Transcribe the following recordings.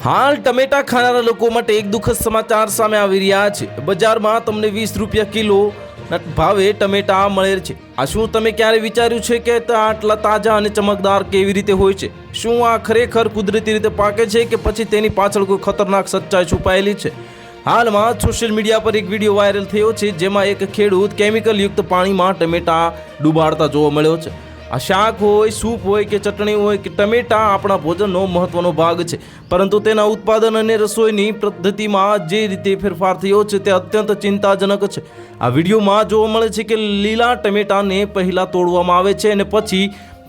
હાલ ટમેટા ખાનારા લોકો માટે એક દુઃખદ સમાચાર સામે આવી રહ્યા છે। બજારમાં તમને 20 રૂપિયા કિલો ભાવે ટમેટા મળે છે। આ શું તમે ક્યારે વિચાર્યું છે કે આટલા તાજા અને ચમકદાર કેવી રીતે હોય છે? શું આ ખરેખર કુદરતી રીતે પાકે છે કે પછી તેની પાછળ કોઈ ખતરનાક સચ્ચાઈ છુપાયેલી છે? હાલમાં સોશિયલ મીડિયા પર એક વિડીયો વાયરલ થયો છે, જેમાં એક ખેડૂત કેમિકલ યુક્ત પાણીમાં ટમેટા ડૂબાડતા જોવા મળ્યો છે। આ શાક હોય, સૂપ હોય કે ચટણી હોય કે ટમેટા આપણા ભોજનનો મહત્વનો ભાગ છે, પરંતુ તેના ઉત્પાદન અને રસોઈની પદ્ધતિમાં જે રીતે ફેરફાર થયો છે તે અત્યંત ચિંતાજનક છે। આ વિડીયોમાં જોવા મળે છે કે લીલા ટમેટાને પહેલા તોડવામાં આવે છે અને પછી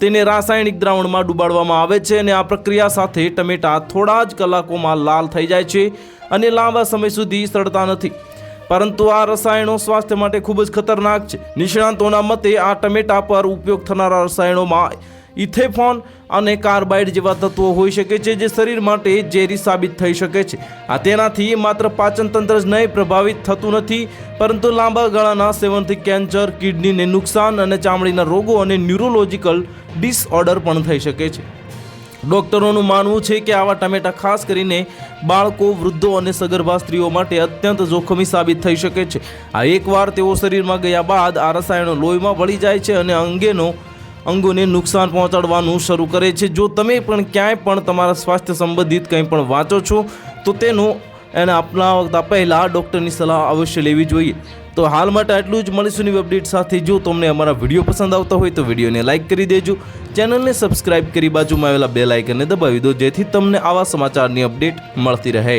તેને રાસાયણિક દ્રાવણમાં ડૂબાડવામાં આવે છે અને આ પ્રક્રિયા સાથે ટમેટા થોડા જ કલાકોમાં લાલ થઈ જાય છે અને લાંબા સમય સુધી સડતા નથી। પરંતુ આ રસાયણો સ્વાસ્થ્ય માટે ખૂબ જ ખતરનાક છે। નિષ્ણાતોના મતે આ ટમેટા પર ઉપયોગ થનારા રસાયણોમાં ઇથેફોન અને કાર્બાઇડ જેવા તત્વો હોઈ શકે છે, જે શરીર માટે ઝેરી સાબિત થઈ શકે છે। આ તેનાથી માત્ર પાચન તંત્ર જ નહીં પ્રભાવિત થતું નથી, પરંતુ લાંબા ગાળાના સેવનથી કેન્સર, કિડનીને નુકસાન અને ચામડીના રોગો અને ન્યુરોલોજિકલ ડિસઓર્ડર પણ થઈ શકે છે। ડોક્ટરોનું માનવું છે કે આવા ટમેટા ખાસ કરીને બાળકો, વૃદ્ધો અને સગર્ભા સ્ત્રીઓ માટે અત્યંત જોખમી સાબિત થઈ શકે છે। આ એકવાર તેઓ શરીરમાં ગયા બાદ આ રસાયણો લોહીમાં ભળી જાય છે અને અંગોને નુકસાન પહોંચાડવાનું શરૂ કરે છે। જો તમે પણ ક્યાંય પણ તમારા સ્વાસ્થ્ય સંબંધિત કંઈ પણ વાંચો છો તો એને અપનાવતા પહેલાં ડૉક્ટરની સલાહ અવશ્ય લેવી જોઈએ। તો હાલ માટે આટલું જ। મળીશું નવી અપડેટ સાથે। જો તમને અમારા વિડીયો પસંદ આવતા હોય તો વિડીયોને લાઇક કરી દેજો, ચેનલને સબસ્ક્રાઇબ કરી બાજુમાં આવેલા બેલ આઇકનને દબાવી દો, જેથી તમને આવા સમાચારની અપડેટ મળતી રહે।